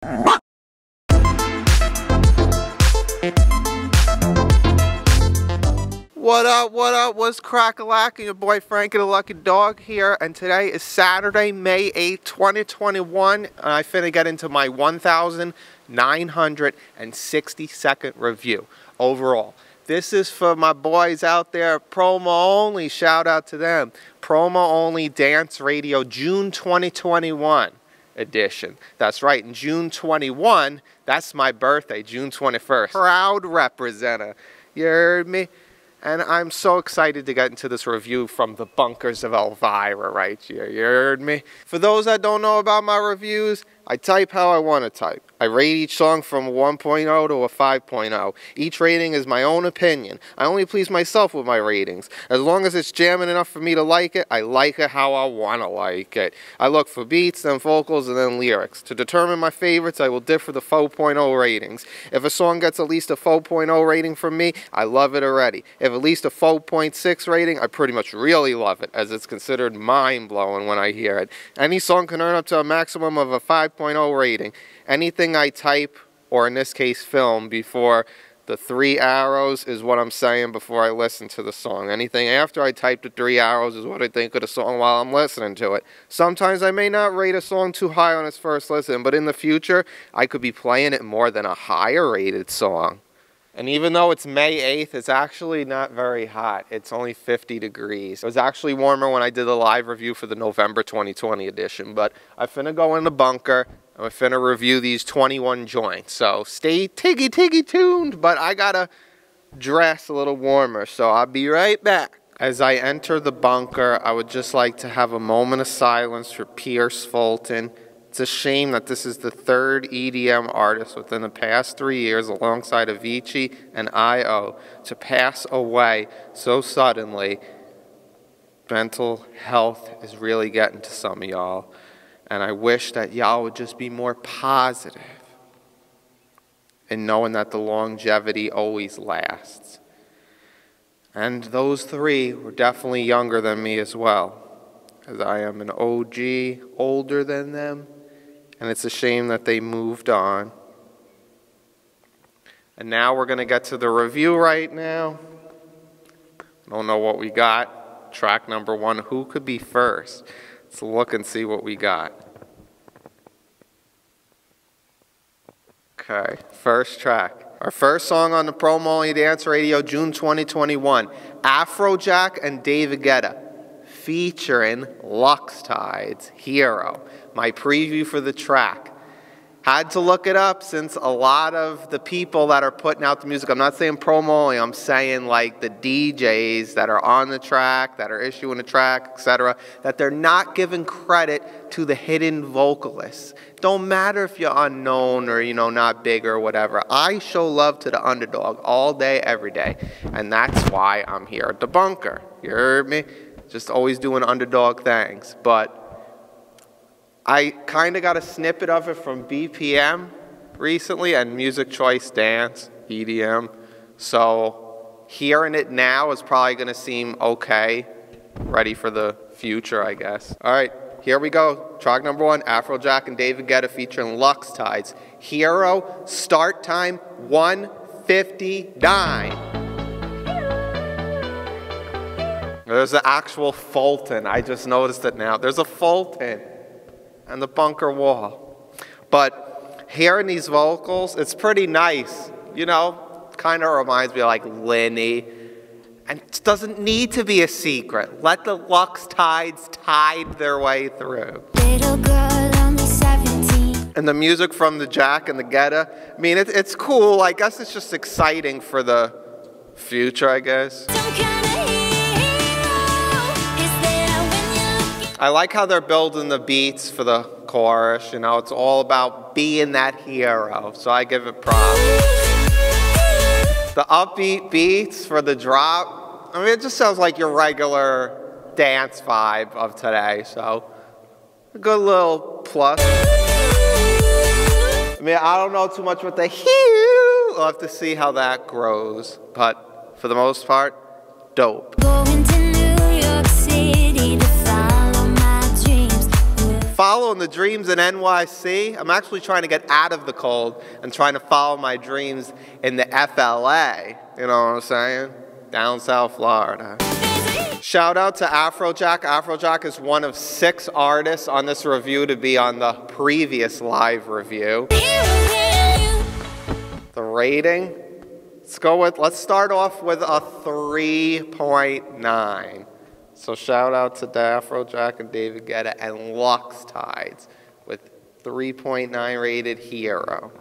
What up, what's crack-a-lack? Your boy FrankieThaLuckyDog here, and today is Saturday, May 8th, 2021, and I finna get into my 1,960-second review overall. This is for my boys out there, promo only, shout out to them. Promo only Dance Radio June 2021 edition. That's right, in June 21, that's my birthday, June 21st. Proud representative, you heard me? And I'm so excited to get into this review from the Bunkers of Alvira right here. You heard me? For those that don't know about my reviews, I type how I want to type. I rate each song from a 1.0 to a 5.0. Each rating is my own opinion. I only please myself with my ratings. As long as it's jamming enough for me to like it, I like it how I want to like it. I look for beats, then vocals, and then lyrics. To determine my favorites, I will differ the 4.0 ratings. If a song gets at least a 4.0 rating from me, I love it already. If at least a 4.6 rating, I pretty much really love it, as it's considered mind-blowing when I hear it. Any song can earn up to a maximum of a 5.0 rating. Anything I type, or in this case film, before the 3 arrows is what I'm saying before I listen to the song. Anything after I type the 3 arrows is what I think of the song while I'm listening to it. Sometimes I may not rate a song too high on its first listen, but in the future, I could be playing it more than a higher rated song. And even though it's May 8th, it's actually not very hot. It's only 50 degrees. It was actually warmer when I did the live review for the November 2020 edition. But I finna go in the bunker. I'm finna review these 21 joints. So stay tiggy tuned. But I gotta dress a little warmer. So I'll be right back. As I enter the bunker, I would just like to have a moment of silence for Pierce Fulton. It's a shame that this is the third EDM artist within the past 3 years, alongside Avicii and I.O., to pass away so suddenly. Mental health is really getting to some of y'all, and I wish that y'all would just be more positive in knowing that the longevity always lasts. And those three were definitely younger than me as well, as I am an OG, older than them. And it's a shame that they moved on. And now we're going to get to the review right now. Don't know what we got. Track number 1, who could be first? Let's look and see what we got. Okay, first track. Our first song on the Promo Only Dance Radio, June 2021. Afrojack and David Guetta, featuring Luxtides, Hero. My preview for the track. Had to look it up since a lot of the people that are putting out the music, I'm not saying promo only, I'm saying like the DJs that are on the track, that are issuing the track, etc., that they're not giving credit to the hidden vocalists. Don't matter if you're unknown or, you know, not big or whatever. I show love to the underdog all day, every day. And that's why I'm here at the bunker. You heard me? Just always doing underdog things. But I kind of got a snippet of it from BPM recently and Music Choice Dance, EDM. So hearing it now is probably going to seem okay, ready for the future, I guess. All right, here we go. Track number 1, Afrojack and David Guetta featuring Luxtides. Hero, start time 1:59. There's the actual Fulton. I just noticed it now. There's a Fulton and the bunker wall. But hearing these vocals, it's pretty nice. You know, kind of reminds me of like Lilly. And it doesn't need to be a secret. Let the Luxtides tide their way through. Little girl, only 17. And the music from the Jack and the Guetta, I mean, it's cool. I guess it's just exciting for the future, I guess. I like how they're building the beats for the chorus. You know, it's all about being that hero, so I give it props. The upbeat beats for the drop, I mean, it just sounds like your regular dance vibe of today, so a good little plus. I mean, I don't know too much about the hue. We'll have to see how that grows, but for the most part, dope. following the dreams in NYC. I'm actually trying to get out of the cold and trying to follow my dreams in the FLA. You know what I'm saying? Down South Florida. Shout out to Afrojack. Afrojack is one of 6 artists on this review to be on the previous live review. The rating, let's start off with a 3.9. So shout out to Afrojack and David Guetta and Luxtides with 3.9 rated Hero.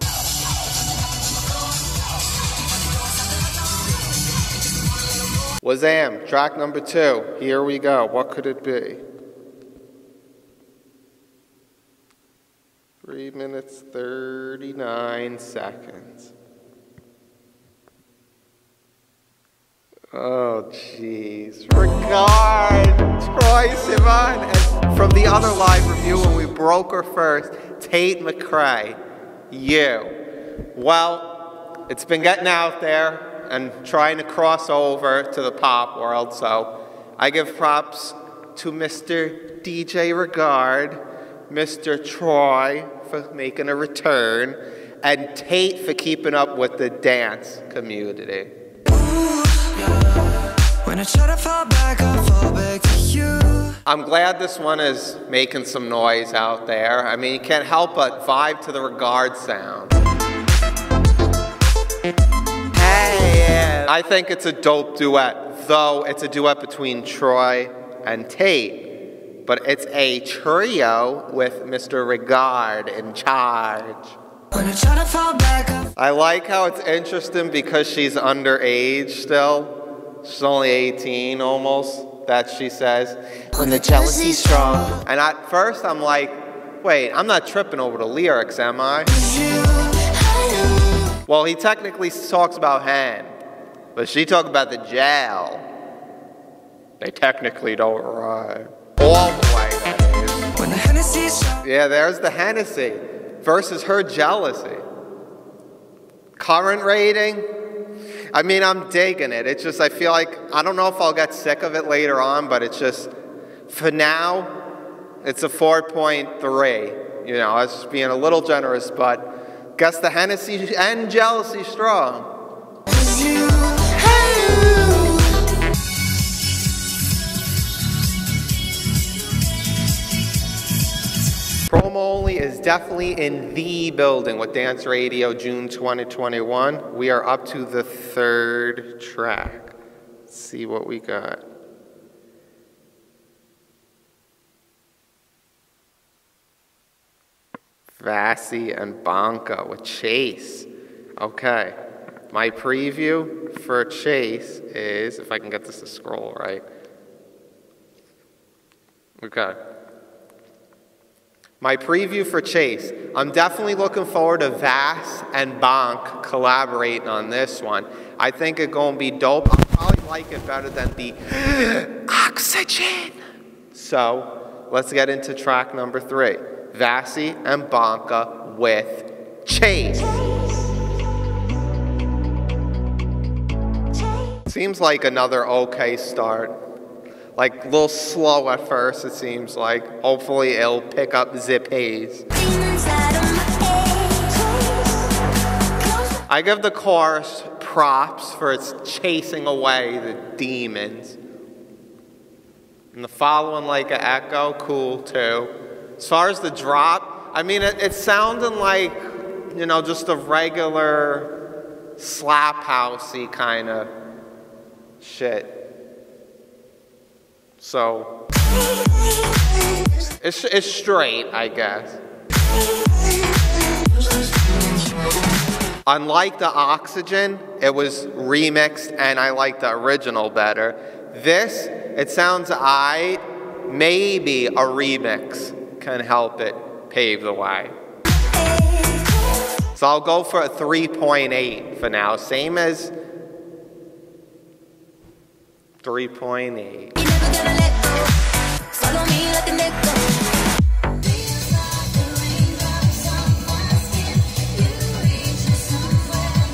Wazam, track number 2. Here we go. What could it be? 3 minutes, 39 seconds. Oh, jeez. Regard, Troye Sivan. And from the other live review when we broke her first, Tate McRae. You. Well, it's been getting out there and trying to cross over to the pop world, so I give props to Mr. DJ Regard, Mr. Troye for making a return, and Tate for keeping up with the dance community. When I try to fall back, I fall back to you. I'm glad this one is making some noise out there. I mean, you can't help but vibe to the Regard sound. Hey, I think it's a dope duet, though it's a duet between Troye and Tate. But it's a trio with Mr. Regard in charge. I like how it's interesting because she's underage still. She's only 18 almost, that she says. When the jealousy's strong. And at first I'm like, wait, I'm not tripping over the lyrics, am I? Well, he technically talks about hand, but she talks about the jail. They technically don't rhyme. All the way, that is. When the Hennessy's strong. Yeah, there's the Hennessy versus her jealousy. Current rating? I mean, I'm digging it. It's just, I feel like, I don't know if I'll get sick of it later on, but it's just, for now, it's a 4.3. You know, I was just being a little generous, but guess the Hennessy and jealousy strong. Promo Only is definitely in the building with Dance Radio June 2021. We are up to the 3rd track. Let's see what we got. VASSY and Bonka with Chase. Okay. My preview for Chase is, if I can get this to scroll right. Okay. My preview for Chase. I'm definitely looking forward to Vass and Bonk collaborating on this one. I think it's going to be dope. I'll probably like it better than the Oxygen. So, let's get into track number 3. VASSY and Bonka with Chase. Seems like another okay start. Like a little slow at first, it seems like. Hopefully it'll pick up zip haze. I give the chorus props for its chasing away the demons. And the following like an echo, cool too. As far as the drop, I mean, it sounded like, you know, just a regular slap housey kind of shit. So, it's straight, I guess. Unlike the Oxygen, it was remixed and I like the original better. This, it sounds maybe a remix can help it pave the way. So I'll go for a 3.8 for now, same as 3.8.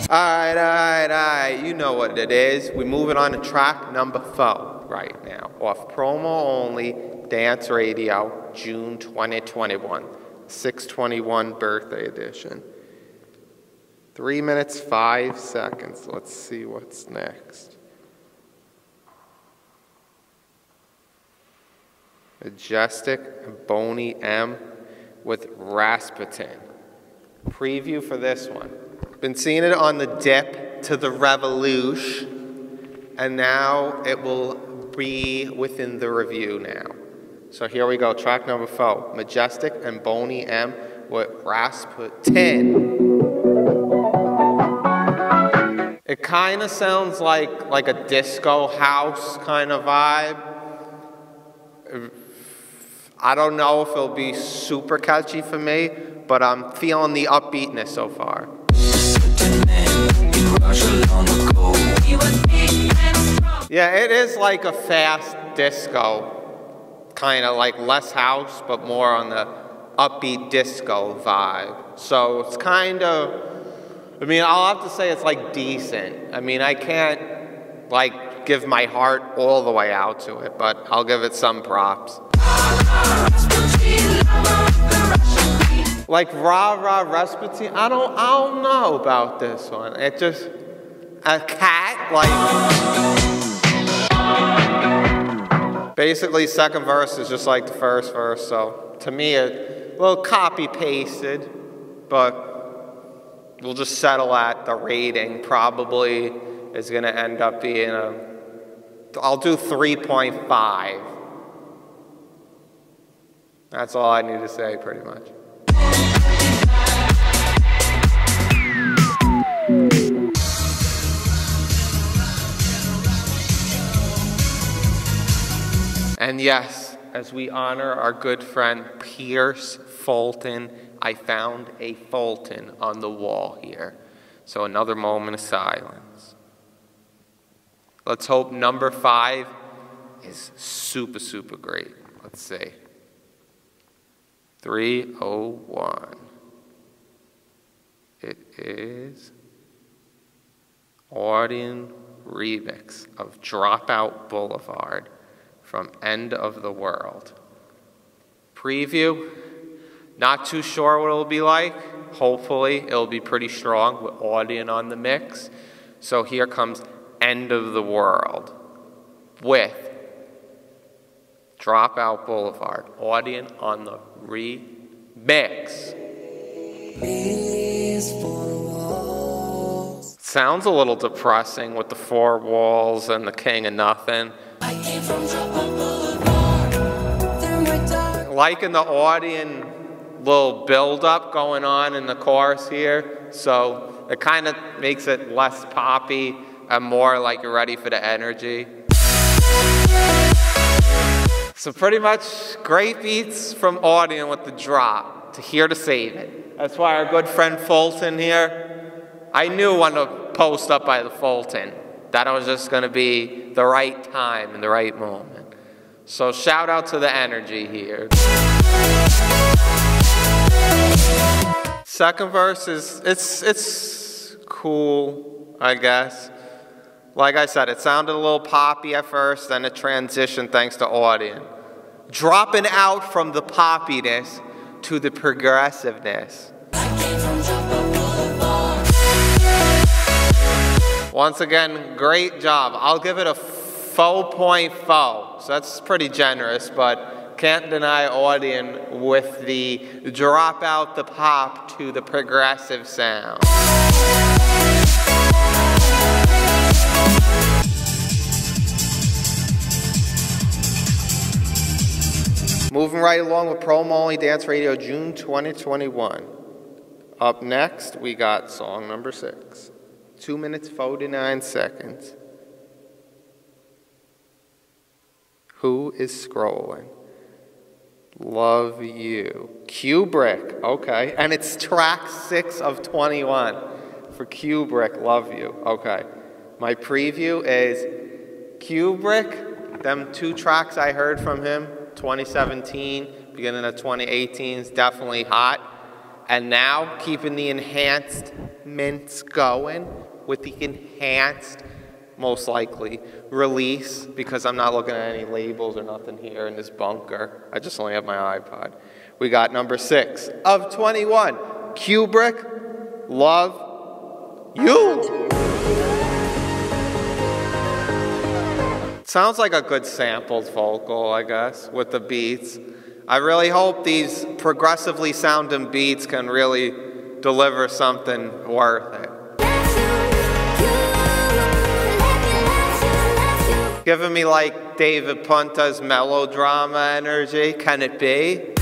Alright, you know what it is. We're moving on to track number 4 right now. Off Promo Only, Dance Radio, June 2021. 621 birthday edition. 3 minutes, 5 seconds. Let's see what's next. Majestic and Boney M with Rasputin. Preview for this one. Been seeing it on the dip to the revolution, and now it will be within the review now. So here we go, track number 4. Majestic and Boney M with Rasputin. It kind of sounds like a disco house kind of vibe. I don't know if it'll be super catchy for me, but I'm feeling the upbeatness so far. Yeah, it is like a fast disco, kind of like less house, but more on the upbeat disco vibe. So it's kind of, I mean, I'll have to say it's like decent. I mean, I can't like give my heart all the way out to it, but I'll give it some props. Like rah rah Rasputin, I don't know about this one. It just a cat like basically second verse is just like the first verse. So to me, a little copy pasted, but we'll just settle at the rating. Probably is going to end up being I'll do 3.5. That's all I need to say, pretty much. And yes, as we honor our good friend Pierce Fulton, I found a Fulton on the wall here. So another moment of silence. Let's hope number 5 is super, super great. Let's see. 301. It is Audien remix of Dropout Boulevard from End of the World. Preview, not too sure what it'll be like. Hopefully it'll be pretty strong with Audien on the mix. So here comes End of the World with Dropout Boulevard. Audien on the remix. Sounds a little depressing with the 4 walls and the king of nothing. Liking the Audien little build-up going on in the chorus here, so it kind of makes it less poppy and more like you're ready for the energy. So pretty much great beats from Audien with the drop to Here to Save It. That's why our good friend Fulton here, I knew when to post up by the Fulton that it was just going to be the right time and the right moment. So shout out to the energy here. Second verse is, it's cool, I guess. Like I said, it sounded a little poppy at first, then it transitioned thanks to Audien. Dropping out from the poppiness to the progressiveness. Once again, great job. I'll give it a 4.4, so that's pretty generous, but can't deny Audien with the drop out the pop to the progressive sound. Moving right along with Promo Only Dance Radio, June 2021. Up next, we got song number 6. 2 minutes, 49 seconds. Who is scrolling? Love You. Cuebrick, okay. And it's track 6 of 21 for Cuebrick Love You, okay. My preview is Cuebrick, them 2 tracks I heard from him, 2017, beginning of 2018 is definitely hot. And now keeping the enhanced mints going with the enhanced most likely release, because I'm not looking at any labels or nothing here in this bunker. I just only have my iPod. We got number 6 of 21, Cuebrick Love You. Sounds like a good sampled vocal, I guess, with the beats. I really hope these progressively sounding beats can really deliver something worth it. Giving me like David Punta's melodrama energy, can it be?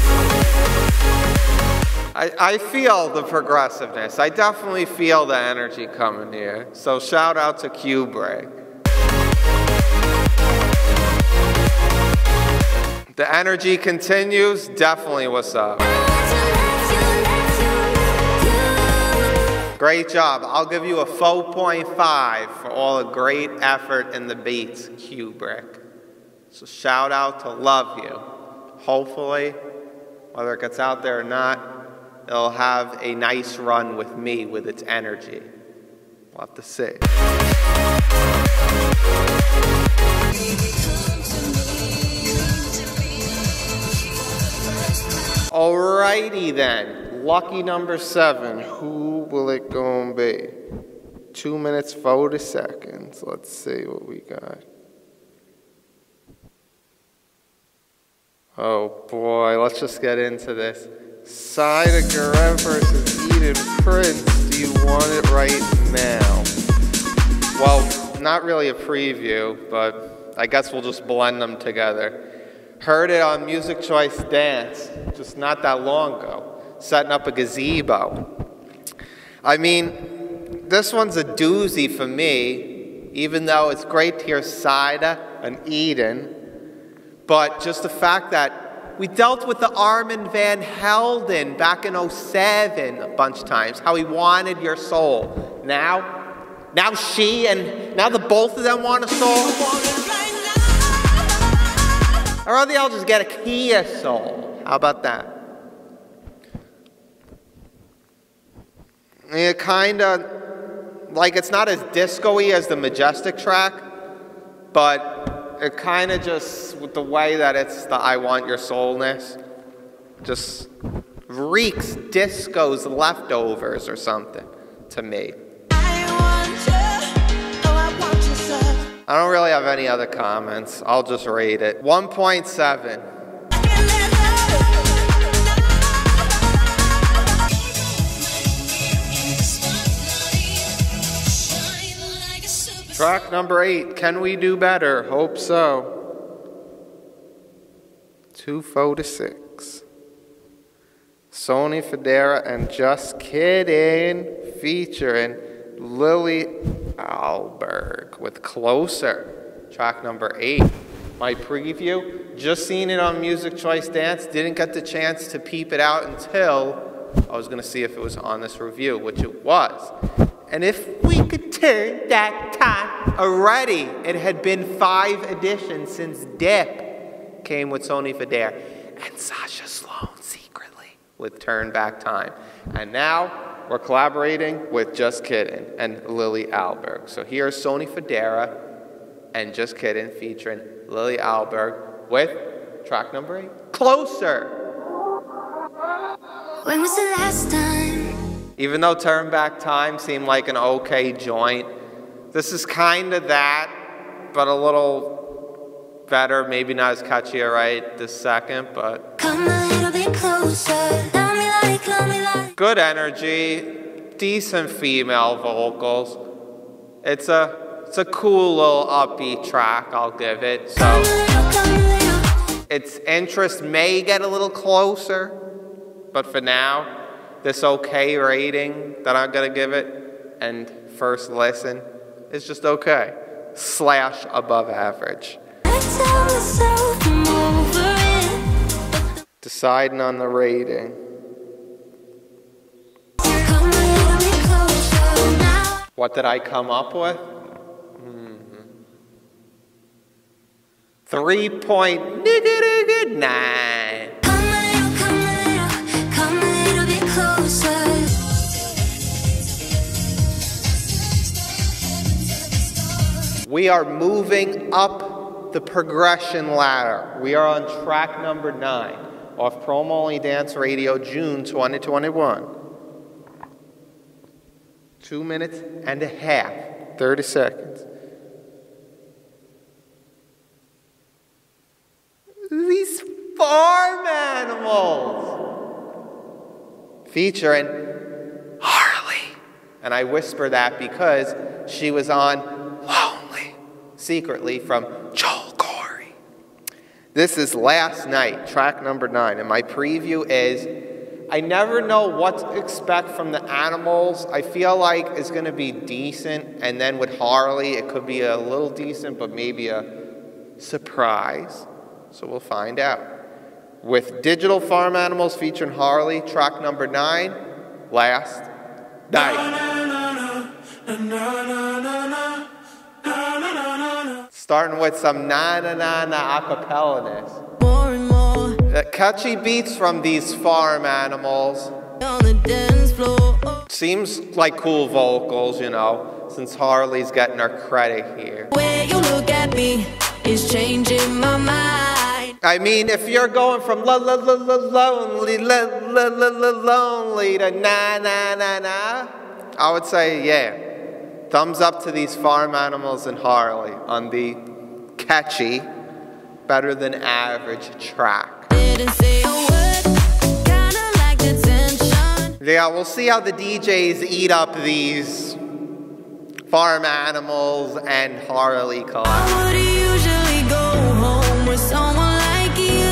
I feel the progressiveness. I definitely feel the energy coming here. So shout out to Cuebrick. The energy continues, definitely what's up. Great job. I'll give you a 4.5 for all the great effort in the beats, Cuebrick. So shout out to Love You. Hopefully, whether it gets out there or not, it'll have a nice run with me with its energy. We'll have to see. Alrighty then, lucky number 7. Who will it gonna be? 2 minutes 40 seconds. Let's see what we got. Oh boy, let's just get into this. Siedah, Garrett versus Eden Prince. Do you want it right now? Well, not really a preview, but I guess we'll just blend them together. Heard it on Music Choice Dance just not that long ago, setting up a gazebo. I mean, this one's a doozy for me, even though it's great to hear Siedah and Eden, but just the fact that we dealt with the Armin van Helden back in '07 a bunch of times, how he wanted your soul. Now she and now the both of them want a soul. Or rather, I'll just get a Kia soul. How about that? It kind of, like, it's not as disco-y as the Majestic track, but it kind of just, with the way that it's the I Want Your Soulness, just reeks disco's leftovers or something to me. I don't really have any other comments. I'll just rate it. 1.7. Track number 8. Can we do better? Hope so. 2.46. Sonny, Fodera, and Just Kiddin featuring Lilly Ahlberg with Closer, track number 8. My preview, just seen it on Music Choice Dance, didn't get the chance to peep it out until I was going to see if it was on this review, which it was. And if we could turn that time already, it had been 5 editions since Dip came with Sonny, Fodera and Sasha Sloan secretly with Turn Back Time. And now we're collaborating with Just Kiddin and Lilly Ahlberg. So here's Sonny, Fodera and Just Kiddin featuring Lilly Ahlberg with track number 8, Closer. When was the last time? Even though Turn Back Time seemed like an okay joint, this is kind of that, but a little better, maybe not as catchy, right, this second, but Come a little bit closer. Love me like. Good energy, decent female vocals. It's a cool little upbeat track, I'll give it. So its interest may get a little closer, but for now, this okay rating that I'm gonna give it and first listen is just okay / above average. Deciding on the rating. What did I come up with? 3.9. We are moving up the progression ladder. We are on track number 9 off Promo Only Dance Radio, June 2021. 2 minutes and a half, 30 seconds. These farm animals featuring HARLEE. And I whisper that because she was on Lonely Secretly from Joel Corey. This is Last Night, track number 9. And my preview is, I never know what to expect from the animals. I feel like it's going to be decent. And then with HARLEE, it could be a little decent, but maybe a surprise. So we'll find out. With Digital Farm Animals featuring HARLEE, track number 9, Last Night. Starting with some na-na-na-na acapella-ness. More and more Catchy beats from these farm animals. on the dance floor. Seems like cool vocals, you know, since HARLEE's getting her credit here. The way you look at me is changing my mind. I mean, if you're going from lonely to na-na-na-na, I would say, yeah, thumbs up to these farm animals and HARLEE on the catchy, better than average track. Didn't say a word, kinda like the tension. Yeah, we'll see how the DJs eat up these farm animals and HARLEE collab. I would usually go home with someone like you.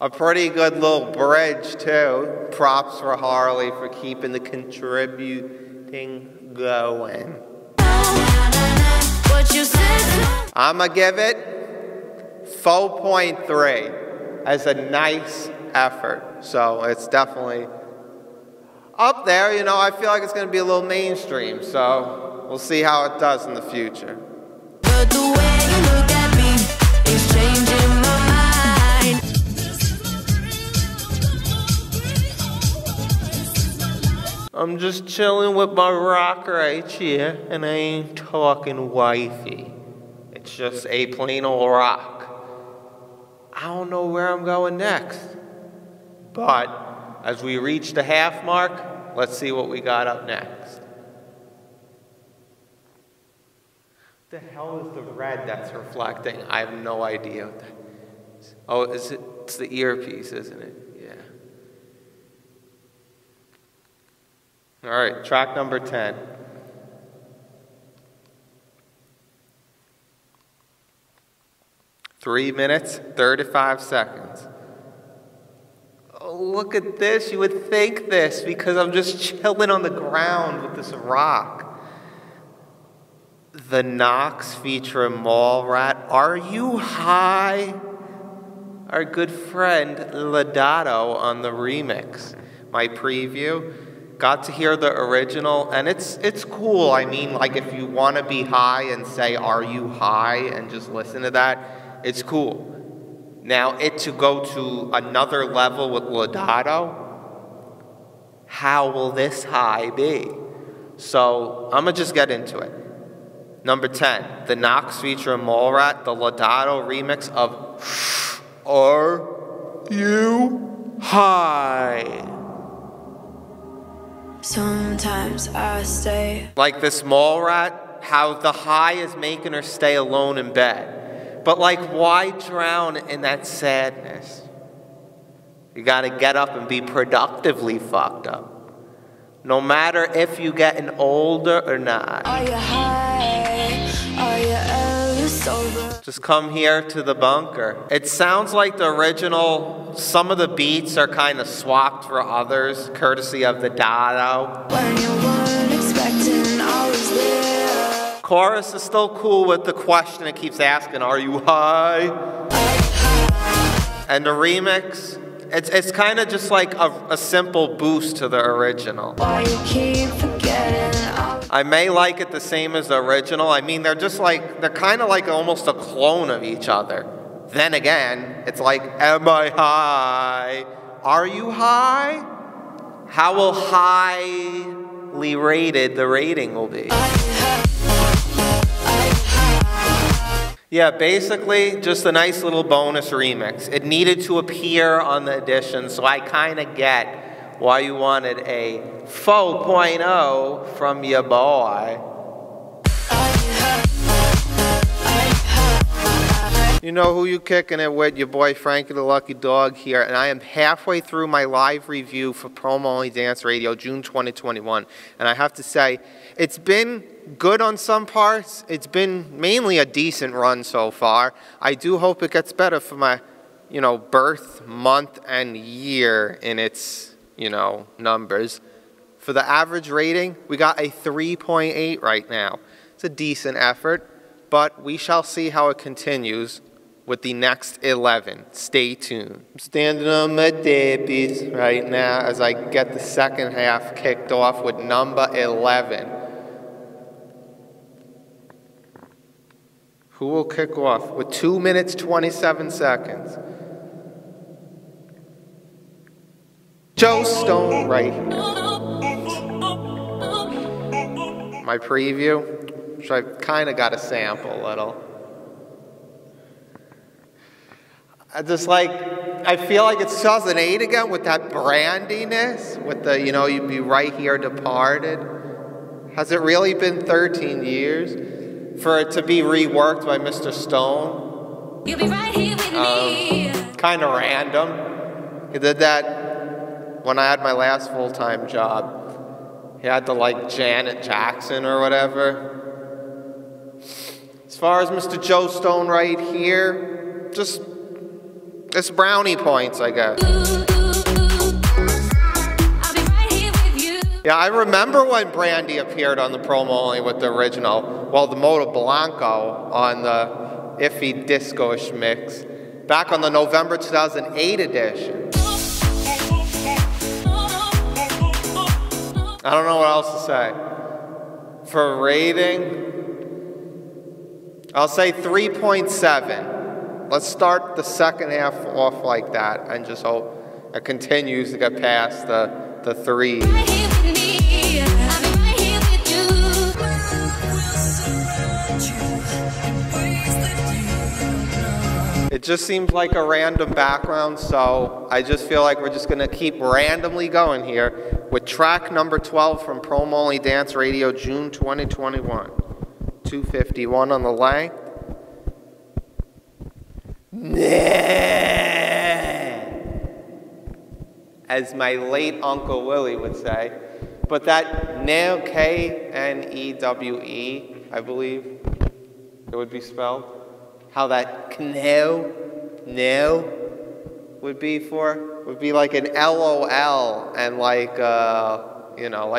A pretty good little bridge, too. Props for HARLEE for keeping the contributing going. What you said. I'ma give it 4.3 as a nice effort. So it's definitely up there. You know, I feel like it's going to be a little mainstream. So we'll see how it does in the future. But the way you look at me is changing my mind. I'm just chilling with my rock right here, and I ain't talking wifey. It's just a plain old rock. I don't know where I'm going next. But as we reach the half mark, let's see what we got up next. The hell is the red that's reflecting? I have no idea what that is. Oh, it's the earpiece, isn't it? Yeah. All right, track number 10. Three minutes, 35 seconds. Oh, look at this. You would think this because I'm just chilling on the ground with this rock. The Knox featuring Mallrat. Are You High? Our good friend LODATO on the remix. My preview. Got to hear the original, and it's cool. I mean, like, if you want to be high and say, "Are you high?" and just listen to that, it's cool. Now, to go to another level with LODATO, how will this high be? So, I'm going to just get into it. Number 10, the Knox featuring Mallrat, the LODATO remix of Are You High? Sometimes I stay. Like this Mallrat, how the high is making her stay alone in bed. But like, why drown in that sadness? You gotta get up and be productively fucked up. No matter if you're getting older or not. Are you high? Are you ever sober? Just come here to the bunker. It sounds like the original. Some of the beats are kind of swapped for others, courtesy of the Dado. When you weren't expecting, I was there. Chorus is still cool with the question it keeps asking, are you high? And the remix, it's kind of just like a simple boost to the original. Why you keep forgetting? I may like it the same as the original. I mean, they're kind of like almost a clone of each other. Then again, it's like, am I high? Are you high? How will highly rated the rating will be? Yeah, basically just a nice little bonus remix. It needed to appear on the edition, so I kind of get why you wanted a 4.0 from your boy. You know who you kicking it with, your boy FrankieThaLuckyDog here, and I am halfway through my live review for Promo Only Dance Radio, June 2021, and I have to say, it's been good on some parts. It's been mainly a decent run so far. I do hope it gets better for my, birth month and year in its, numbers. For the average rating, we got a 3.8 right now. It's a decent effort, but we shall see how it continues with the next 11. Stay tuned. I'm standing on my dappies right now as I get the second half kicked off with number 11. Who will kick off with 2 minutes, 27 seconds? Joe Stone right here. My preview, which I kind of got a sample a little. I feel like it's 2008 again with that brandiness, with the, you'd be right here departed. Has it really been 13 years? For it to be reworked by Mr. Stone. You'll be right here with me. Kind of random. He did that when I had my last full-time job. He had the Janet Jackson or whatever. As far as Mr. Joe Stone right here, just it's brownie points, I guess. Yeah, I remember when Brandy appeared on the Promo Only with the original, the Moto Blanco on the Iffy Disco-ish mix, back on the November 2008 edition. I don't know what else to say. For rating, I'll say 3.7. Let's start the second half off like that and just hope it continues to get past the 3. It just seems like a random background, so I just feel like we're just going to keep randomly going here with track number 12 from Promo Only Dance Radio, June 2021. 251 on the length. As my late Uncle Willie would say. But that Newe, K-N-E-W-E, I believe it would be spelled. How that Knew would be like an LOL and like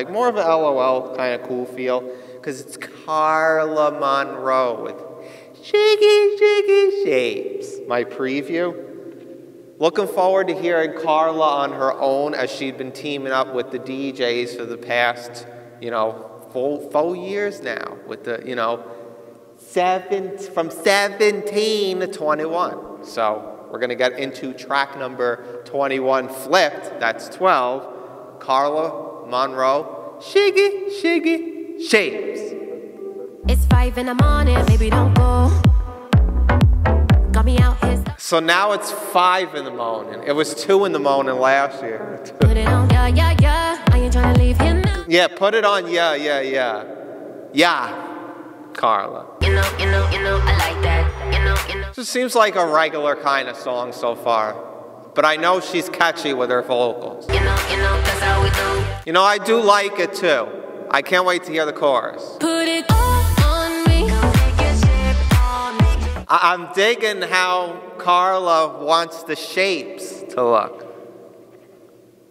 more of an LOL kind of cool feel. Because it's Carla Monroe with Shiggy Shapes. My preview. Looking forward to hearing Carla on her own as she'd been teaming up with the DJs for the past, 4 years now. With the, from 17 to 21. So we're going to get into track number 21 flipped. That's 12. Carla Monroe, Shiggy Shapes. It's 5 in the morning, baby, don't go. Got me out here. So now it's 5 in the morning. It was 2 in the morning last year. Put it on, yeah. I ain't trying to leave here now. Yeah, put it on, yeah. Yeah, Carla. You know, I like that. You know. Just seems like a regular kind of song so far. But I know she's catchy with her vocals. You know, that's how we do. I do like it too. I can't wait to hear the chorus. Put it on me. I'm digging how Carla wants the shapes to look.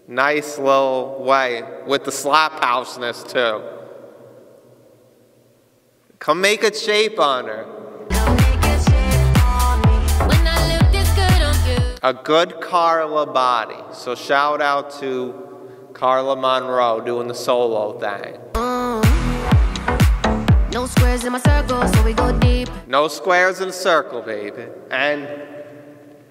Nice little way with the slap houseness too. Come make a shape on her. A good Carla body. So shout out to Carla Monroe doing the solo thing. No squares in my circle, so we go deep. No squares in a circle, baby. And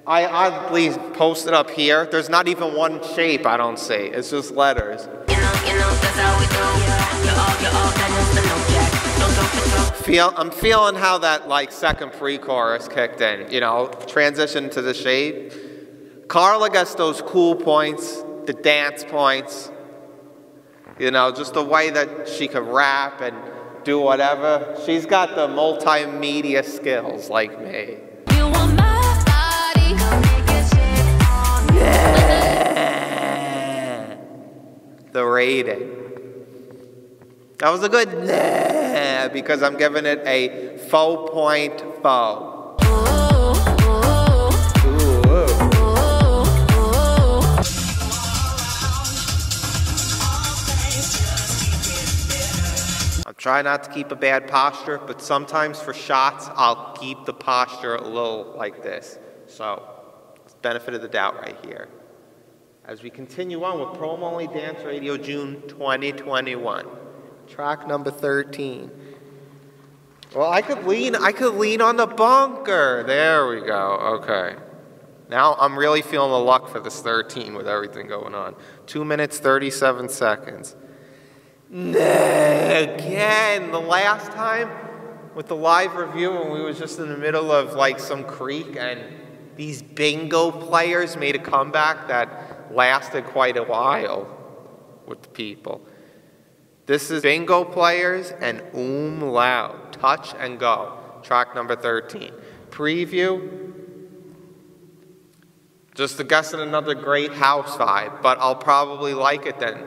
I oddly posted up here. There's not even one shape I don't see. It's just letters. You know, that's how we do. You're all, that is the no jack. I'm feeling how that like second pre-chorus kicked in, you know, transition to the shade. Carla gets those cool points, the dance points, you know, just the way that she could rap and do whatever. She's got the multimedia skills like me. You want my body, The rating. That was a good nah, because I'm giving it a 4.4. I'm trying not to keep a bad posture, but sometimes for shots, I'll keep the posture a little like this. So, it's benefit of the doubt right here. As we continue on with Promo Only Dance Radio June 2021. Track number 13. Well, I could lean on the bunker. There we go. Okay. Now I'm really feeling the luck for this 13 with everything going on. 2 minutes, 37 seconds. Again, the last time with the live review when we was just in the middle of like some creek and these bingo players made a comeback that lasted quite a while with the people. This is Bingo Players and Loud, Touch and Go, track number 13. Preview, just a guess at another great house vibe, but I'll probably like it then.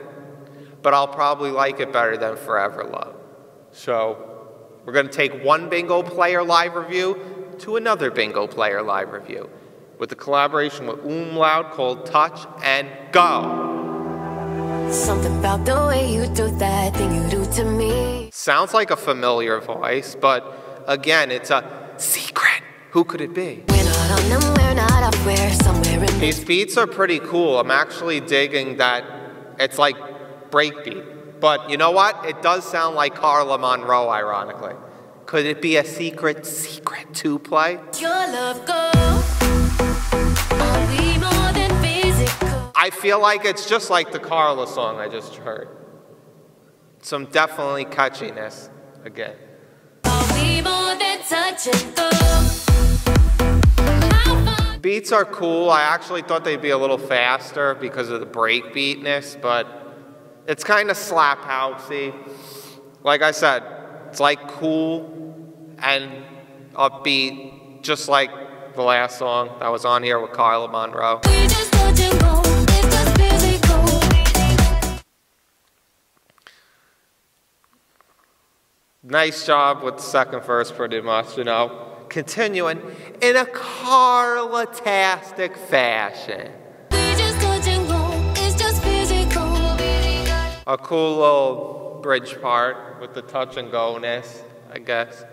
But I'll probably like it better than Forever Love. So, we're going to take one Bingo Player live review to another Bingo Player live review with a collaboration with Loud called Touch and Go. something about the way you do that thing you do to me. Sounds like a familiar voice, but again, it's a secret. Who could it be? We're not on them, we're not up, we're somewhere in These beats are pretty cool. I'm actually digging that it's like breakbeat. But you know what? It does sound like Carla Monroe, ironically. Could it be a secret to play? your love goes. Are we more than physical? I feel like it's just like the Carla song I just heard. Some definitely catchiness again. Are we more than touch and go? Beats are cool. I actually thought they'd be a little faster because of the breakbeatness, but it's kind of slap housey. Like I said, it's like cool and upbeat, just like the last song that was on here with Carla Monroe. We just touch and go, it's just physical. Nice job with the second verse, pretty much, you know. Continuing in a Carla-tastic fashion. We just touch and go, it's just physical. A cool little bridge part with the touch and go-ness, I guess.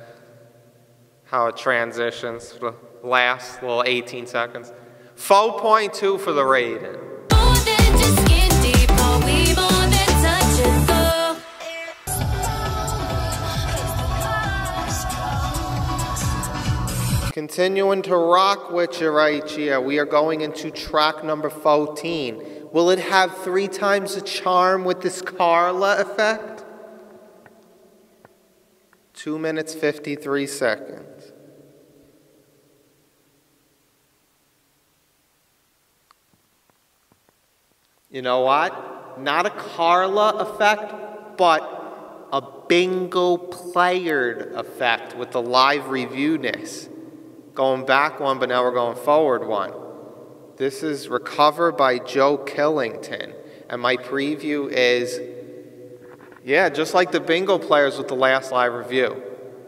How it transitions for the last little 18 seconds. 4.2 for the rating. More than just skin deep, are we more than touch and go? Continuing to rock with you right here, we are going into track number 14. Will it have 3 times the charm with this Carla effect? 2 minutes, 53 seconds. You know what? Not a Carla effect, but a bingo playered effect with the live reviewness. Going back one, but now we're going forward one. This is Recover by Joe Killington. And my preview is, yeah, just like the bingo players with the last live review.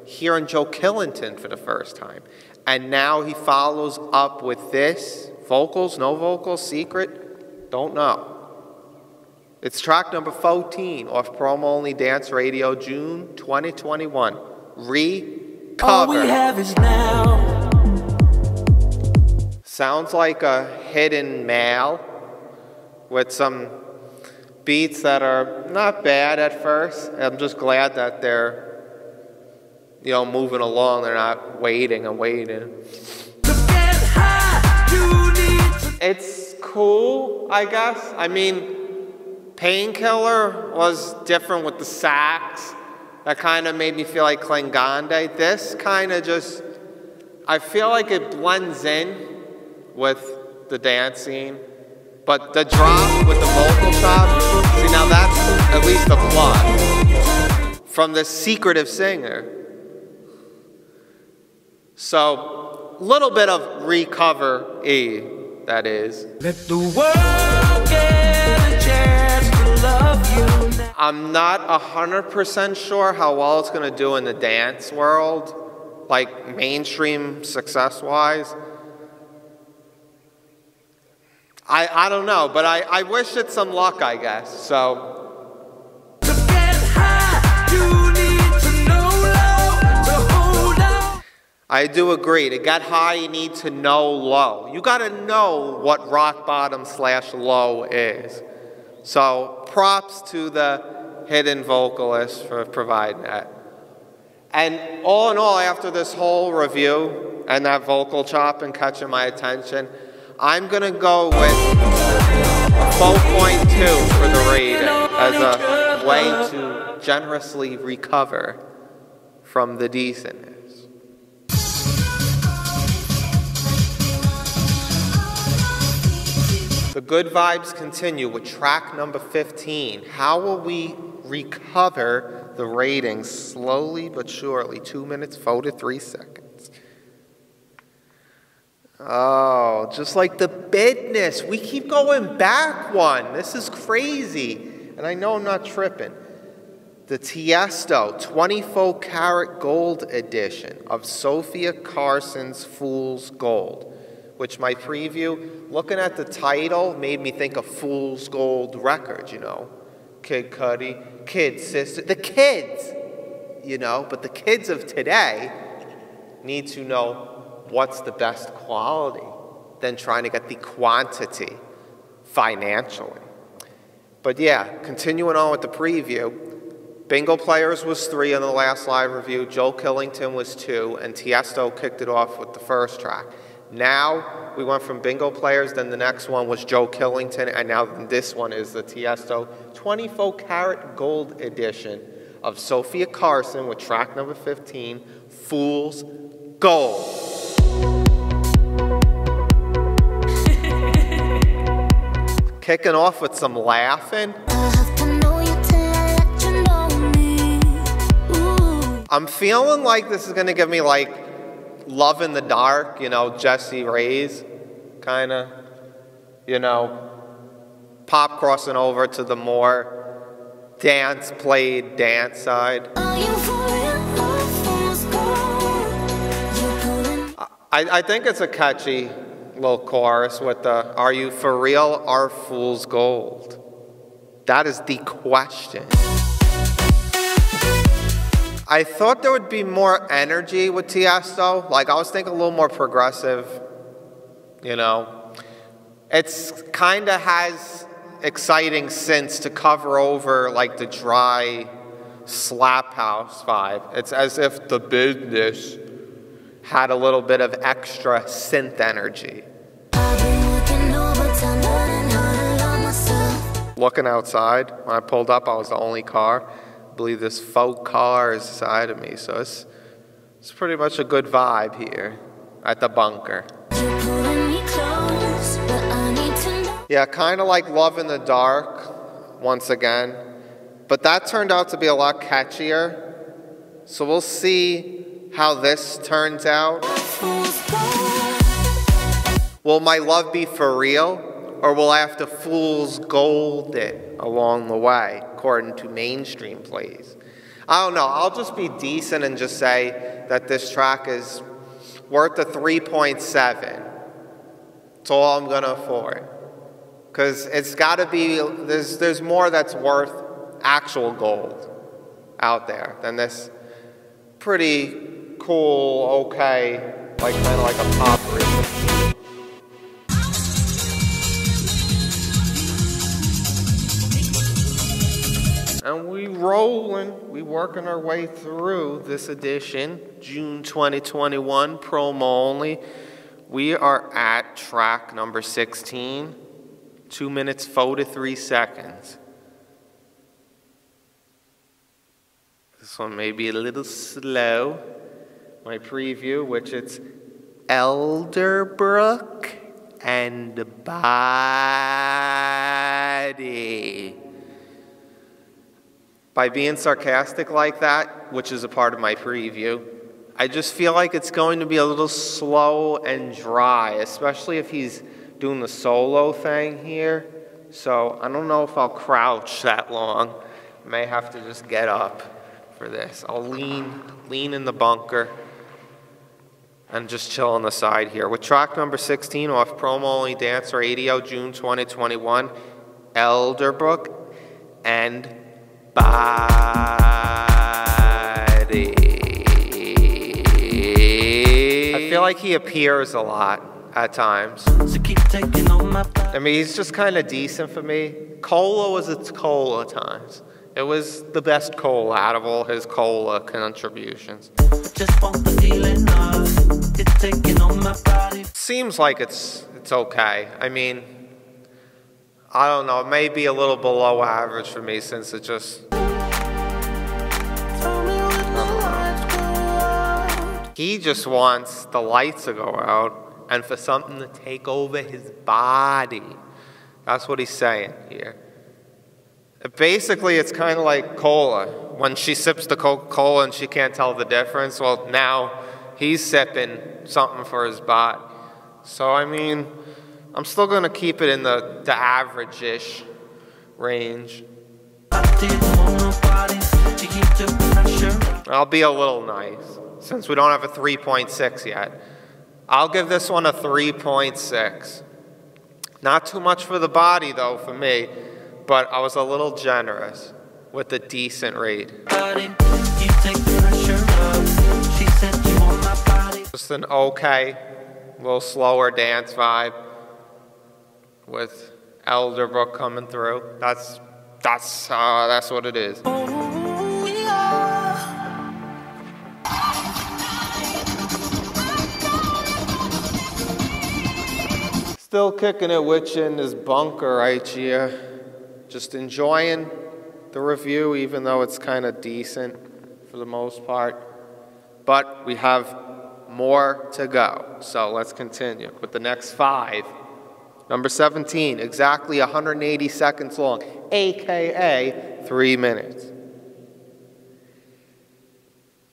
Hearing Joe Killington for the first time. And now he follows up with this. Vocals, no vocals, secret, don't know. It's track number 14 off Promo Only Dance Radio, June 2021. Recover. All we have is now. Sounds like a hidden mail with some beats that are not bad at first. I'm just glad that they're, you know, moving along. They're not waiting and waiting. It's cool, I guess. I mean, Painkiller was different with the sax That kind of made me feel like Klingande. This kind of just, I feel like it blends in with the dance scene. But the drop with the vocal chop, see now that's at least a plot from the secretive singer. So, little bit of recover-y, that is. Let the world get a chance to love you now. I'm not 100% sure how well it's gonna do in the dance world, like mainstream success-wise. I don't know, but I wish it some luck, I guess, so. To get high, you need to know low, to hold on. I do agree. To get high, you need to know low. You gotta know what rock bottom / low is. So props to the hidden vocalist for providing that. And all in all, after this whole review and that vocal chop and catching my attention, I'm gonna go with 4.2 for the rating as a way to generously recover from the decentness. The good vibes continue with track number 15. How will we recover the ratings slowly but surely? 2 minutes, 43 seconds. Oh, just like the business. We keep going back one. This is crazy. And I know I'm not tripping. The Tiesto 24 karat gold edition of Sophia Carson's Fool's Gold, which my preview, looking at the title, made me think of Fool's Gold Records, you know. Kid Cudi, Kid Sister, the kids, you know, but the kids of today need to know what's the best quality than trying to get the quantity financially. But yeah, continuing on with the preview, Bingo Players was 3 in the last live review, Joe Killington was 2, and Tiesto kicked it off with the first track. Now, we went from Bingo Players, then the next one was Joe Killington, and now this one is the Tiesto 24 karat gold edition of Sophia Carson with track number 15, Fool's Gold. Kicking off with some laughing. I'm feeling like this is gonna give me like Love in the Dark, you know, Jessie Reyes, kinda, you know, pop crossing over to the more dance side. I think it's a catchy little chorus with the, are you for real or fool's gold? That is the question. I thought there would be more energy with Tiesto. Like, I was thinking a little more progressive, you know. It's kind of has exciting synths to cover over, like, the dry slap house vibe. It's as if the business had a little bit of extra synth energy. Looking outside, when I pulled up, I was the only car. I believe this faux car is side of me, so it's pretty much a good vibe here at the bunker. Yeah, kind of like Love in the Dark, once again. But that turned out to be a lot catchier. So we'll see how this turns out. Will my love be for real, or will I have to fool's gold it along the way, according to mainstream plays? I don't know. I'll just be decent and just say that this track is worth a 3.7. That's all I'm gonna afford. Because it's gotta be, there's more that's worth actual gold out there than this pretty cool, okay, like kind of like a pop remix. And we rolling, we working our way through this edition, June 2021, promo only. We are at track number 16, 2 minutes 43 seconds. This one may be a little slow. My preview, which it's Elderbrook and Body. By being sarcastic like that, which is a part of my preview, I just feel like it's going to be a little slow and dry, especially if he's doing the solo thing here. So I don't know if I'll crouch that long. I may have to just get up for this. I'll lean in the bunker and just chill on the side here. With track number 16 off Promo Only Dance Radio, June 2021, Elderbrook and Body. I feel like he appears a lot at times. I mean, he's just kind of decent for me. Cola was its cola at times. It was the best cola out of all his cola contributions. Seems like it's okay. I mean, I don't know. It may be a little below average for me since it just... He just wants the lights to go out and for something to take over his body. That's what he's saying here. Basically, it's kind of like cola. When she sips the Coca-Cola and she can't tell the difference, well, now he's sipping something for his body. So, I mean, I'm still going to keep it in the average-ish range. I'll be a little nice, since we don't have a 3.6 yet. I'll give this one a 3.6. Not too much for the body, though, for me, but I was a little generous with a decent rate. Just an okay, little slower dance vibe with Elderbrook coming through. That's what it is. Still kicking it, which in this bunker right here. Just enjoying the review, even though it's kind of decent for the most part. But we have more to go. So let's continue with the next 5. Number 17, exactly 180 seconds long, aka 3 minutes.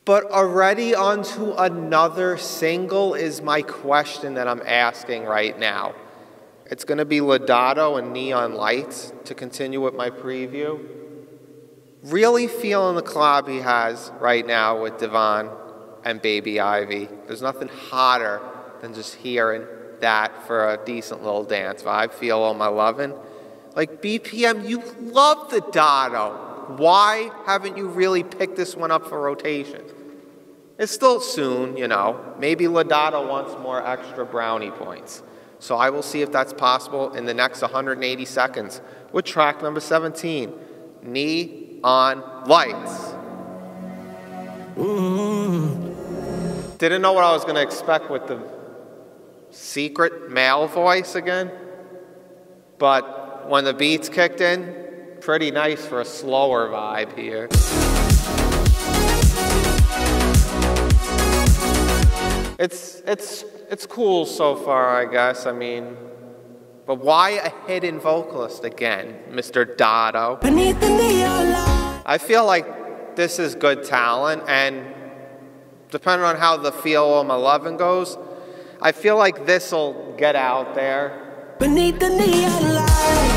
But already onto another single is my question that I'm asking right now. It's going to be LODATO and Neon Lights to continue with my preview. Really feeling the collab he has right now with Devon and Baby Ivy. There's nothing hotter than just hearing that for a decent little dance vibe. Feel all my lovin'. Like BPM, you love the Dotto. Why haven't you really picked this one up for rotation? It's still soon, you know. Maybe LODATO wants more extra brownie points. So I will see if that's possible in the next 180 seconds with track number 17, Neon Lights. Didn't know what I was going to expect with the secret male voice again. But when the beats kicked in, pretty nice for a slower vibe here. It's cool so far, I guess. I mean, but why a hidden vocalist again, Mr. Dotto? I feel like this is good talent, and depending on how the Feel All My Lovin' goes, I feel like this'll get out there. Beneath the neon light.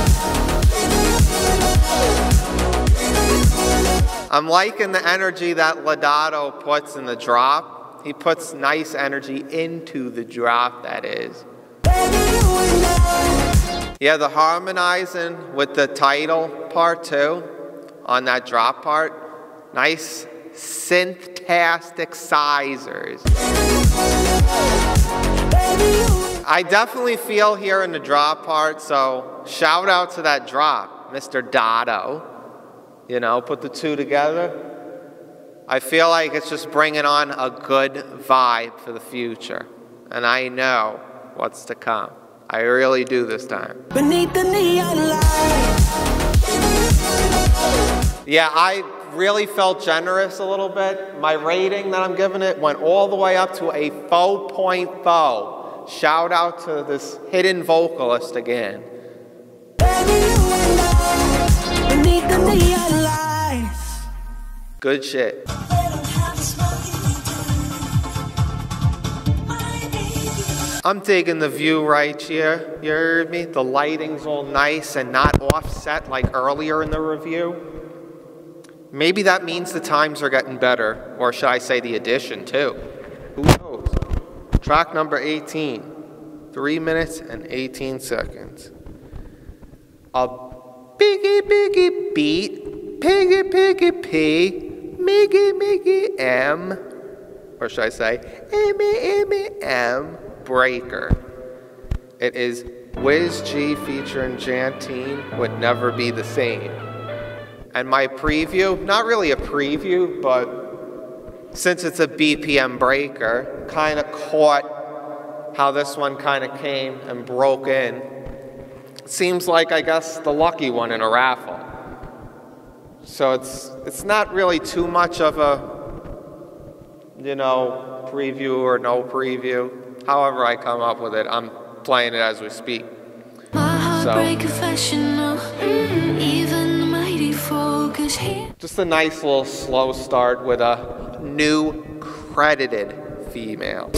I'm liking the energy that LODATO puts in the drop. He puts nice energy into the drop, that is. Yeah, the harmonizing with the title part too, on that drop part. Nice synth-tastic sizers. I definitely feel here in the drop part, so shout out to that drop, Mr. Dotto. You know, put the two together. I feel like it's just bringing on a good vibe for the future. And I know what's to come. I really do this time. Beneath the neon light. Yeah, I really felt generous a little bit. My rating that I'm giving it went all the way up to a 4.4. Shout out to this hidden vocalist again. Good shit. I'm digging the view right here. You heard me? The lighting's all nice and not offset like earlier in the review. Maybe that means the times are getting better, or should I say the addition too? Who knows? Track number 18, 3 minutes and 18 seconds. A biggie biggie beat, piggy piggy P, miggy miggy M, or should I say M breaker. It is Wiz G featuring Jantine, Would Never Be the Same. And my preview, not really a preview, but since it's a BPM breaker, kind of caught how this one kind of came and broke in. Seems like, I guess, the lucky one in a raffle. So it's not really too much of a, you know, preview or no preview. However I come up with it, I'm playing it as we speak. Just a nice little slow start with a new credited female.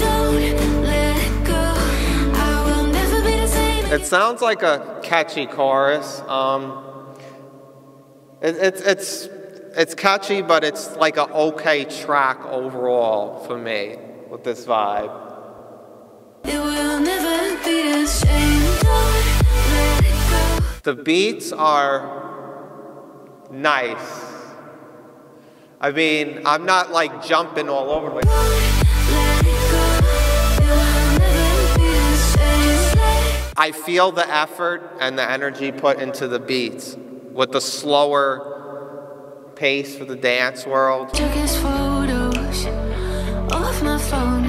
It sounds like a catchy chorus. It's catchy, but it's like an okay track overall for me with this vibe. It will never be the same. The beats are nice. I mean, I'm not like jumping all over like. I feel the effort and the energy put into the beats with the slower pace for the dance world. Took his photos off my phone.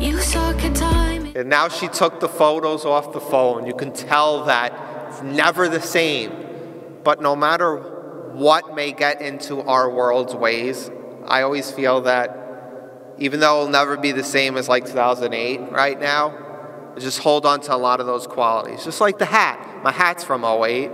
You suck at time. And now she took the photos off the phone. You can tell that it's never the same. But no matter what may get into our world's ways, I always feel that even though it'll never be the same as like 2008 right now, I just hold on to a lot of those qualities. Just like the hat. My hat's from 08.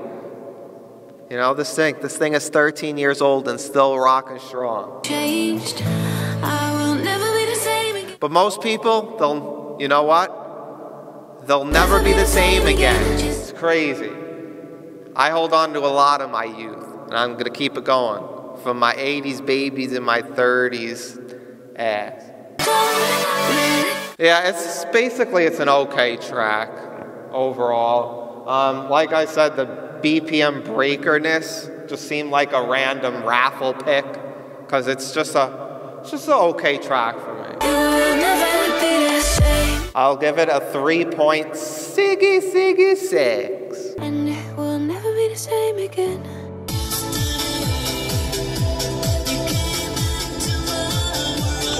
You know, this thing is 13 years old and still rocking strong. Changed. I will never be the same again. But most people, you know what? They'll never be the same again. It's crazy. I hold on to a lot of my youth, and I'm going to keep it going. From my 80s babies and my 30s ass. Yeah, it's basically it's an okay track overall. Like I said, the BPM breakerness just seemed like a random raffle pick because it's just an okay track for me. I'll give it a 3.6. And it will never be the same again.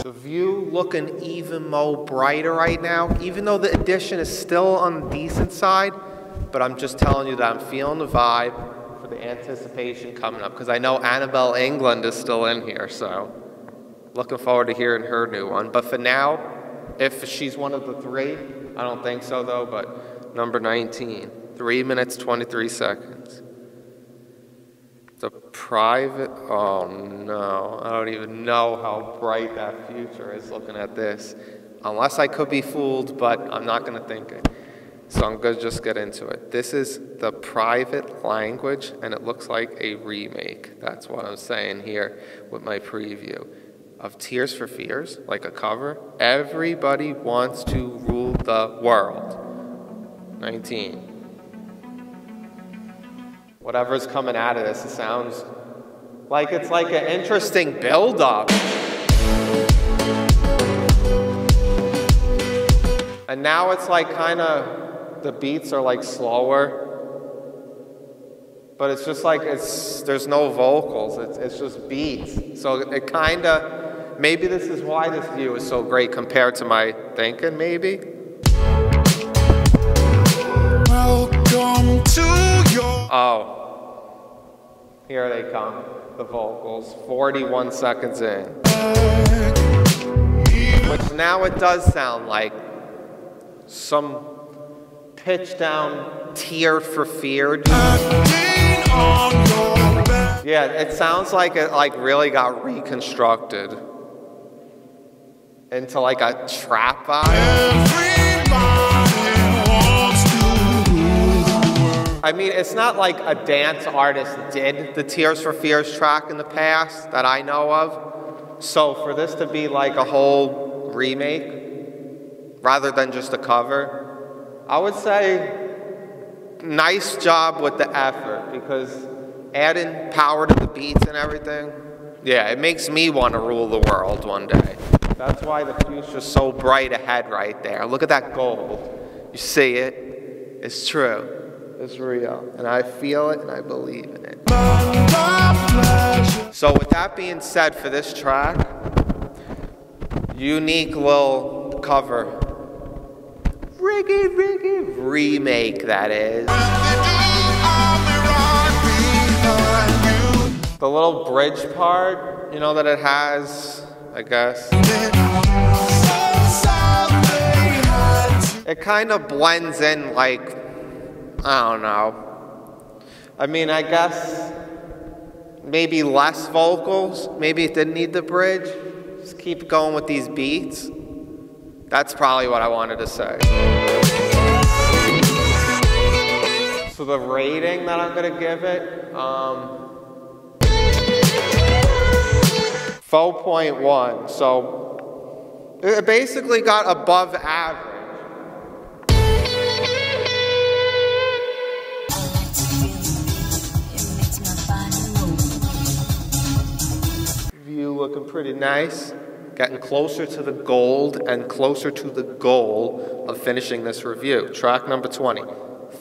The view looking even more brighter right now, even though the addition is still on the decent side, but I'm just telling you that I'm feeling the vibe for the anticipation coming up, because I know Annabelle England is still in here, so looking forward to hearing her new one. But for now, if she's one of the three, I don't think so though, but number 19, 3 minutes, 23 seconds. The private, oh no, I don't even know how bright that future is looking at this. Unless I could be fooled, but I'm not gonna think it. So I'm gonna just get into it. This is the private language, and it looks like a remake. That's what I'm saying here with my preview of Tears for Fears, like a cover. Everybody wants to rule the world. 19. Whatever's coming out of this, it sounds like it's like an interesting build-up. And now it's like kind of, the beats are like slower. But it's just like, there's no vocals, it's just beats. So it kind of, maybe this is why this view is so great compared to my thinking, maybe. Welcome to your... Oh, here they come. the vocals, 41 seconds in. Which now it does sound like some pitch down Tear for Feared. Yeah, it sounds like it like really got reconstructed into like a trap vibe. I mean, it's not like a dance artist did the Tears for Fears track in the past that I know of. So for this to be like a whole remake rather than just a cover, I would say nice job with the effort, because adding power to the beats and everything, yeah, it makes me want to rule the world one day. That's why the future's so bright ahead right there. Look at that gold. You see it? It's true. It's real. And I feel it and I believe in it. So with that being said, for this track, unique little cover. Riggy, remake, that is. The little bridge part, you know, that it has, I guess. It kind of blends in like, I don't know. I mean, I guess maybe less vocals. Maybe it didn't need the bridge. Just keep going with these beats. That's probably what I wanted to say. So the rating that I'm going to give it, 4.1. So it basically got above average. View looking pretty nice. Getting closer to the gold and closer to the goal of finishing this review. Track number 20.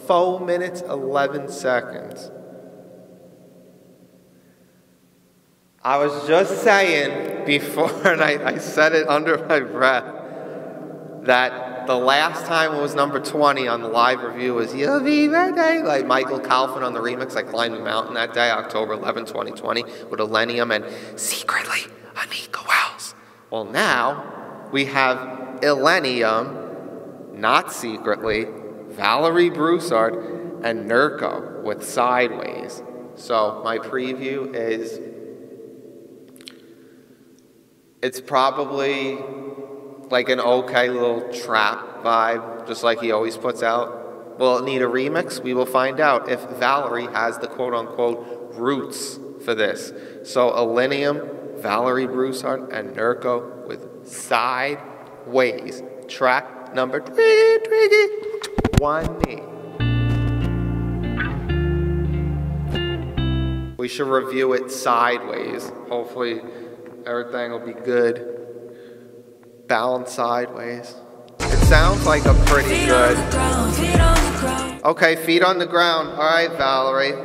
4 minutes, 11 seconds. I was just saying before, and I said it under my breath, that the last time it was number 20 on the live review was You'll Be Ready, like Michael Calfin on the remix. I climbed the mountain that day, October 11, 2020, with Illenium and Secretly Anika Wells. Well, now we have Illenium, not Secretly, Valerie Broussard, and Nurko with Sideways. So my preview is, it's probably like an okay little trap vibe, just like he always puts out. Will it need a remix? We will find out if Valerie has the quote-unquote roots for this. So Illenium, Valerie Broussard, and Nurko with Sideways. Track number 20. We should review it sideways. Hopefully everything will be good. Balanced sideways. It sounds like a pretty good. Okay, feet on the ground. All right, Valerie.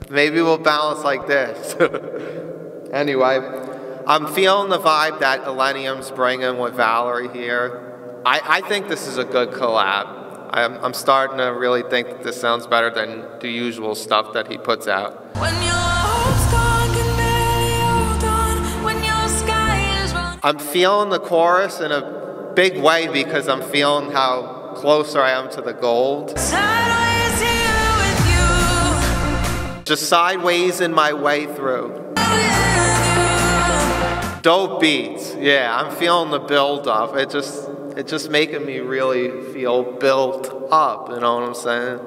Maybe we'll balance like this. Anyway, I'm feeling the vibe that Illenium's bringing with Valerie here. I think this is a good collab. I'm starting to really think that this sounds better than the usual stuff that he puts out. I'm feeling the chorus in a big way because I'm feeling how closer I am to the gold. Just sideways in my way through. Dope beats. Yeah, I'm feeling the build up. It's just making me really feel built up, you know what I'm saying?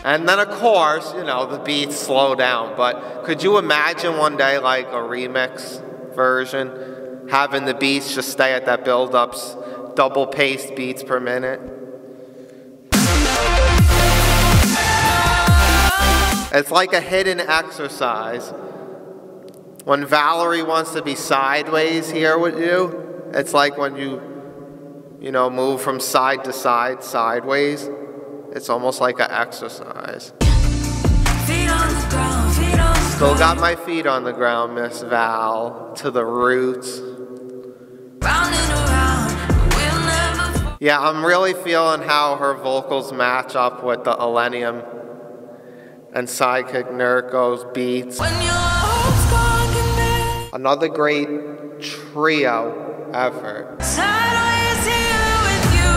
And then of course, you know, the beats slow down, but could you imagine one day like a remix version, having the beats just stay at that build-ups, double paced beats per minute? It's like a hidden exercise. When Valerie wants to be sideways here with you, it's like when you know, move from side to side, sideways. It's almost like an exercise. Still got my feet on the ground, Miss Val, to the roots. Yeah, I'm really feeling how her vocals match up with the Illenium and Sidekick Nurko's beats. When your heart's gone, can be Another great trio effort. sideways here with you.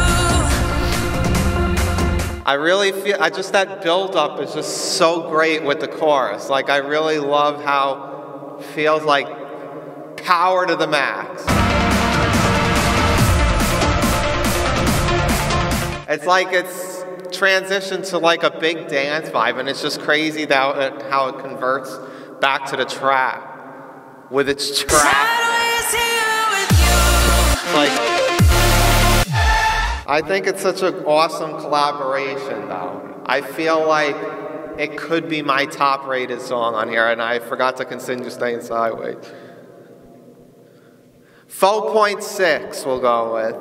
I really feel, that build-up is just so great with the chorus. Like, I really love how it feels like power to the max. It's like it's transitioned to like a big dance vibe, and it's just crazy that how it converts back to the trap with its trap. Sideways here with you. Like, I think it's such an awesome collaboration, though. I feel like it could be my top-rated song on here, and I forgot to continue staying sideways. 4.6 we'll go with.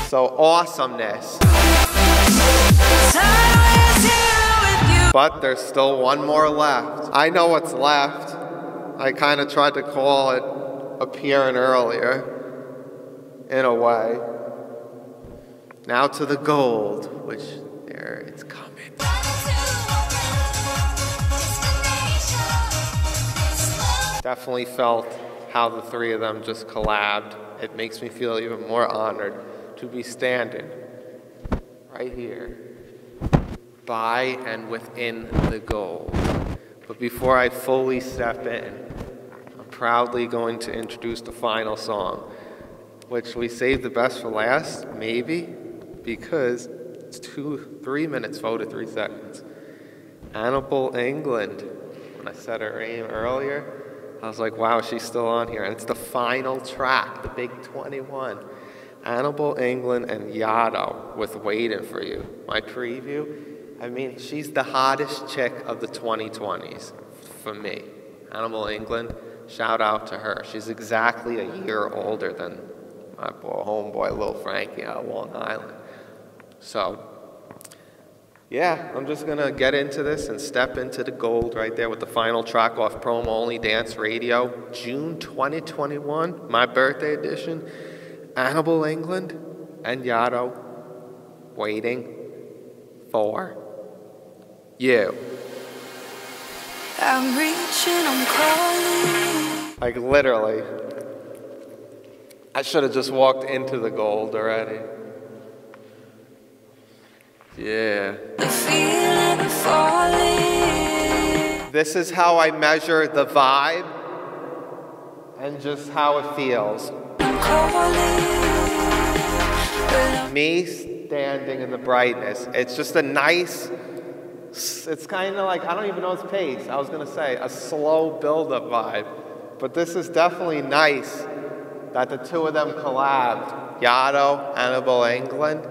So awesomeness. Sideways here with you. But there's still one more left. I know what's left. I kind of tried to call it appearing earlier, in a way. Now to the gold, which there it's coming. Definitely felt how the three of them just collabed. It makes me feel even more honored to be standing right here by and within the gold. But before I fully step in, I'm proudly going to introduce the final song, which we saved the best for last, maybe, because it's 3 minutes, 4 to 3 seconds. Annabelle England. When I said her name earlier, I was like, wow, she's still on here. And it's the final track, the big 21. Annabelle England and Yado with Waiting For You. My preview, I mean, she's the hottest chick of the 2020s for me. Annabelle England, shout out to her. She's exactly a year older than my homeboy Lil Frankie out of Long Island. So, yeah, I'm just gonna get into this and step into the gold right there with the final track off Promo Only Dance Radio, June 2021, my birthday edition. Annabelle England and Yado, Waiting For You. I'm reaching, I'm calling. Like literally, I should have just walked into the gold already. Yeah. The feeling of falling. This is how I measure the vibe and just how it feels. I'm calling. Me standing in the brightness. It's just a nice, it's kind of like, I don't even know its pace. I was going to say a slow build-up vibe. But this is definitely nice that the two of them collabed. Yado, Annabelle England.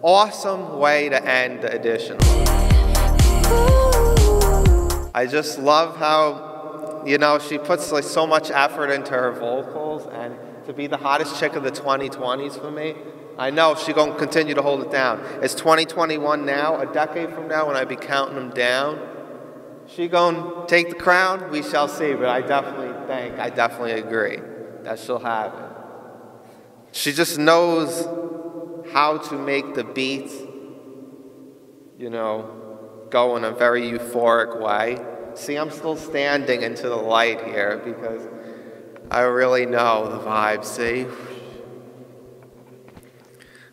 Awesome way to end the edition. I just love how, you know, she puts like so much effort into her vocals, and to be the hottest chick of the 2020s for me, I know she's going to continue to hold it down. It's 2021 now, a decade from now when I be counting them down. She going to take the crown? We shall see, but I definitely agree that she'll have it. She just knows how to make the beats, you know, go in a very euphoric way. See, I'm still standing into the light here because I really know the vibe, see?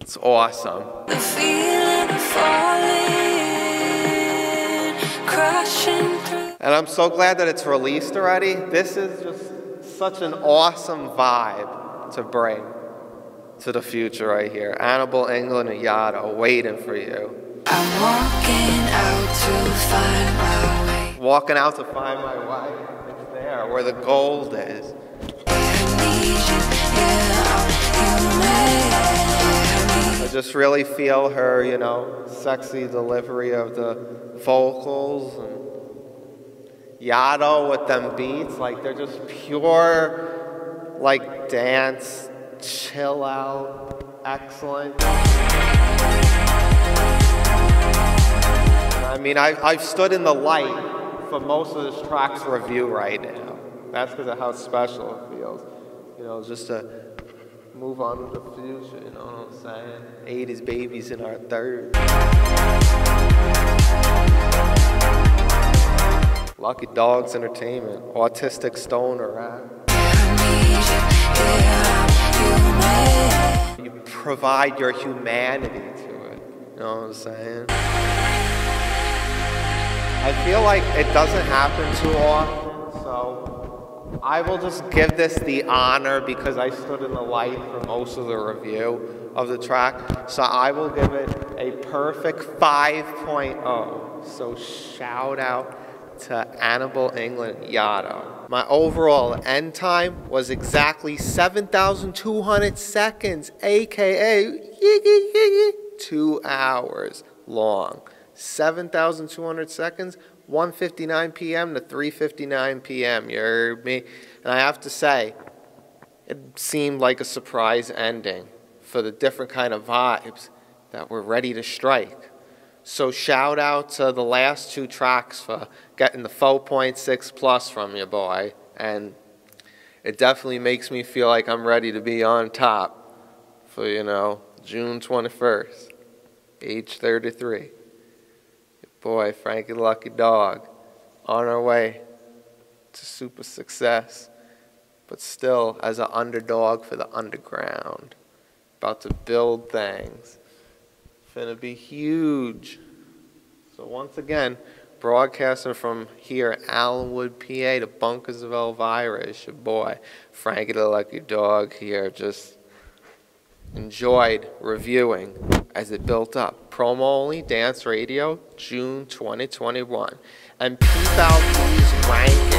It's awesome. The feeling of falling, crashing through. And I'm so glad that it's released already. This is just such an awesome vibe to bring to the future right here. Annabelle England and Yado, Waiting For You. I'm walking out to find my way. Walking out to find my way. It's there, where the gold is. I just really feel her, you know, sexy delivery of the vocals, and Yado with them beats, like they're just pure, like dance, chill out, excellent. I mean, I've stood in the light for most of this track's review right now. That's because of how special it feels. You know, just a move on to the future, you know what I'm saying? 80s babies in our third. Lucky Dogs Entertainment, Autistic Stoner Rap. You provide your humanity to it, you know what I'm saying? I feel like it doesn't happen too often, so I will just give this the honor because I stood in the light for most of the review of the track. So I will give it a perfect 5.0. So shout out to Annabelle England Yotto. My overall end time was exactly 7,200 seconds, aka 2 hours long. 7,200 seconds, 1:59 p.m. to 3:59 p.m. You heard me? And I have to say, it seemed like a surprise ending for the different kind of vibes that were ready to strike. So shout out to the last 2 tracks for getting the 4.6 plus from you, boy. And it definitely makes me feel like I'm ready to be on top for, you know, June 21st, age 33. Boy, FrankieThaLuckyDog, on our way to super success, but still as an underdog for the underground, about to build things, finna be huge. So once again, broadcasting from here, Allenwood, PA, to Bunkers of Alvira, it's your boy, FrankieThaLuckyDog here, just enjoyed reviewing as it built up. Promo only, dance radio, June 2021. And peep out these rank